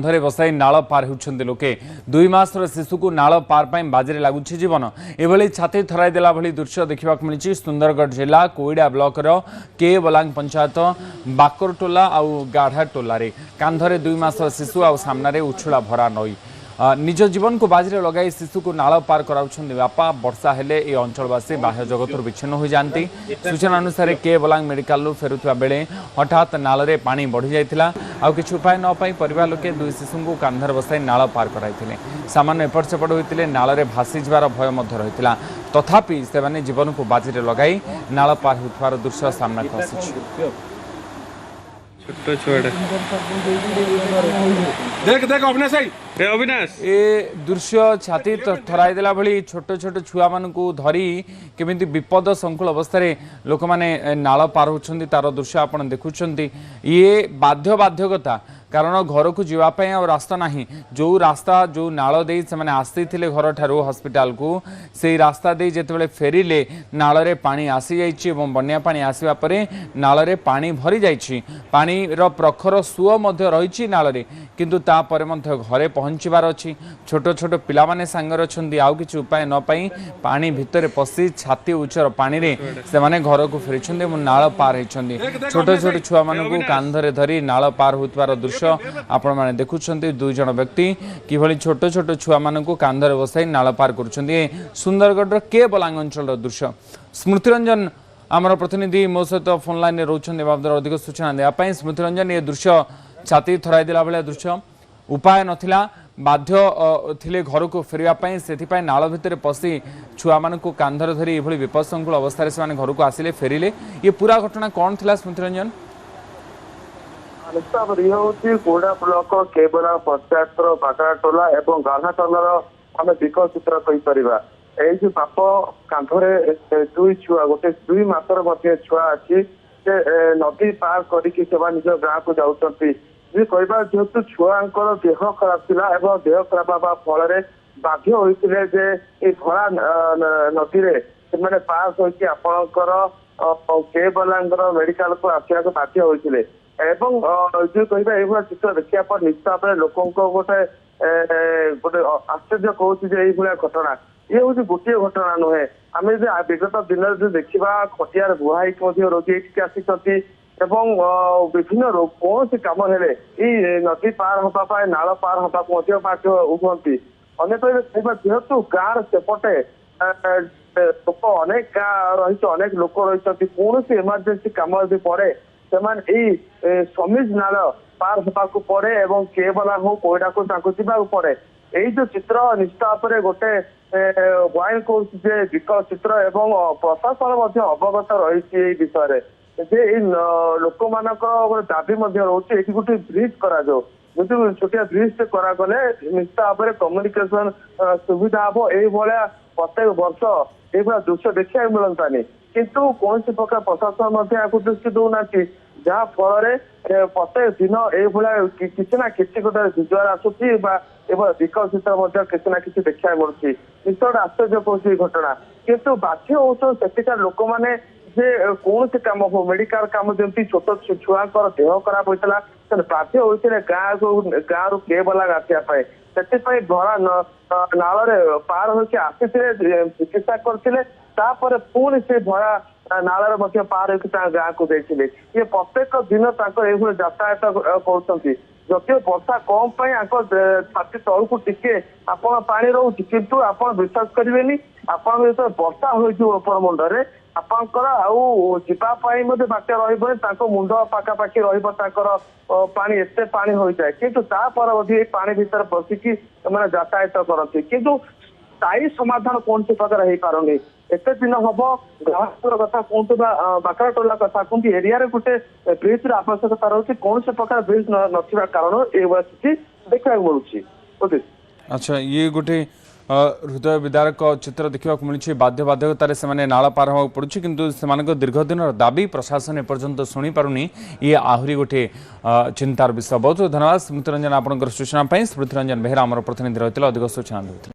कांधरे बसाई नाल पार होउछन्ते लोके 2 मासर शिशु को नाल पार पाई बाजरे लागुछि जीवन एभली छाती थराई देला भली दृश्य देखिबा मिलिछि सुंदरगढ़ जिला कोइडा ब्लॉक रो के बलांग पंचायत बाकरटोला आ गाढ़ा टोला रे कांधरे 2 मासर शिशु आ सामना रे उछुला भरा नई निज जीवन को बाजरे लगाई शिशु को नाल पार कराउछन्ते बापा वर्षा हेले ए अंचलवासी बाह्य जगत विच्छिन्न हो जाती सूचना अनुसार के बलांग मेडिकल फेरुवा बेले हठात नाल रे पानी बढ़ी जाइतिला आउ किछु उपाय न पाई परिवार लोके 2 शिशु को कांधर बसाई नाल पार कराइथिले सामान्य एपट सेपट होइतिले नाल रे भासी जबार भय मध्य रहितिला तथापि सेमाने जीवन को बाजरे लगाई नाल पार होथवार दृश्य सामना को आसी छोटो छोड़ा देख देख अविनाश ए अविनाश ए दृश्य छाती थराई देला भली छोट छोट छुआ मान को धरी केमिति विपद संकुल अवस्था लोक माने नाल पार होछन्ती तार दृश्य आपण देखुछन्ती ये बाध्यकता कारण घर को जीवाई आ रास्ता नहीं जो रास्ता जो नाल दे से माने आसी थिले घर ठारू हॉस्पिटल को से रास्ता दे जेतेबेले फेरिले नाल रे पानी आसी जाइछि एवं बन्या पानी आसीबा परे नाल रे पानी भरी जाइछि पानी रो प्रखर सुओ मध्य रहिछि नाल रे किंतु ता परे मध्य घरे पहुंचीबार अछि छोट छोट पिला माने सांगर अछन्ती आउ किछु उपाय न पाई पानी भितरे पसी छाती उच्चर पानी रे से माने घर को फेरिछन्ते एवं नाल पार हेछन्ती छोट छोट छुआ मानन को कांधरे धरी नाल पार होतबार दृश्य आपण माने देखुछन्ती 2 जण व्यक्ति किभली छोट छोट छुआ मानन को कांधरे बसाई नाल पार करूछन्ती सुंदरगढ़ के बलांग अंचल दृश्य स्मृति रंजन आमर प्रतिनिधि मो सहित फोन लाइन रोचन्ती बाबद अधिक सूचना देवा पई स्मृति रंजन ये दृश्य छाती थराई देला बेले दृश्य उपाय नथिला बाध्य थिले घर को फेरिया पई सेथिपई नाल भितर पसी छुआ मान को कांधर धरी एभली विपदसंकुल अवस्था रे से घर को आसिले फेरिले ये पूरा घटना कौन थिला स्मृति रंजन कोड़ा ब्लॉक केबला पंचायत बाकराटोला और गाढ़ाटोलार आम दिक्क चित्र कहीपर ये बाप कांधरे 2 छुआ गोटे 2 मासर छुआ अच्छी से नदी पार करके निज गाँव को जाऊँगी कहवा जेहेतु छुआंकर देह खराब थिला एवं देह खराब हवा फल बाध्य होते जे ये भरा नदी रे से पास होती आपणकर के बलांगर मेडिकल को आसवा बाध्य होते एवं जो कहवा ये चित्र देखा पर निश्चित भाव में लोक गोटे गोटे आश्चर्य कहूँ घटना ये हूँ गोटे घटना नुहे आम विगत दिन जो देखा खटियार बुहाई रोगी ये आसी एवं विभिन्न कौन कम हेले नदी पार हाँपाई नाल पार हाँपा बाध्य हुए अनेक जेहेतु गाँव सेपटे लोक अनेक गाँव रही अनेक लोक रही कौन इमरजेन्सी कम यदि पड़े से समीज नाल पार हाँपा पड़े और केबला हो कोईडा को जावाक पड़े यही जो चित्र निश्चित भाव में गोटे वाइन कौचे विकल चित्र एवं प्रशासन अवगत रही विषय जे लोक मान दाबी रोचे गोटे ब्रिज करा जो छोटिया ब्रिज से करागले निश्चित भाव में कम्युनिकेशन सुविधा हम ये प्रत्येक वर्ष ये दृश्य देखा मिलतानी किंतु कौन प्रकार प्रशासन दृष्टि दौना जहाँ फल प्रत्येक दिन ये किसी ना किसी गोटे विजुआल आसूसी विकल चित्र किसी ना कि देखा मिलूँ निश्चित आश्चर्य कौन घटना किंतु बाध्य हो सेठिकार लोक मैंने जे कौन से कम हो मेडिकल कम जमी छोट छुआ देह खराब होता बाध्य होते गाँव केबला आसापी से भरा नाल पार होकर आसी चिकित्सा करते पुणी से भरा नाल पार होकर गाँव को जाइए ये प्रत्येक दिन ये यातायात कर जदि वर्षा कम छाती तल को टिके आपण पानी रोचे किंतु आप विश्वास करेंगे आपन जो वर्षा होपर मुंडे आपंकर आवाई बाटे रही मुंड पाखापाखि पानी एत पानी हो जाए किंतु तापर पानी भीतर पशिकी यातायात करती किंतु स्थायी समाधान कौन से प्रकार हो पारे एत दिन हम ग्राहकर कथा कहतु बाकराटोला कथा कहतु एरिया गोटे ब्रिज आवश्यकता रही कौन से प्रकार ब्रिज ना कारण ये स्थिति देखा मिलूँ। अच्छा ये गोटे हृदय विदारक चित्र देखा मिली बाध्यकतार से नाल पार हाँ पड़ुछि किंतु से दीर्घ दिन दाबी प्रशासन एपर्यंत शुणी पारुनी ये आहरी गोटे चिंतार विषय बहुत धन्यवाद स्मृति रंजन आपंकर सूचना स्मृति रंजन बेहरा आम प्रतिनिधि रही अधिक सूचना देते।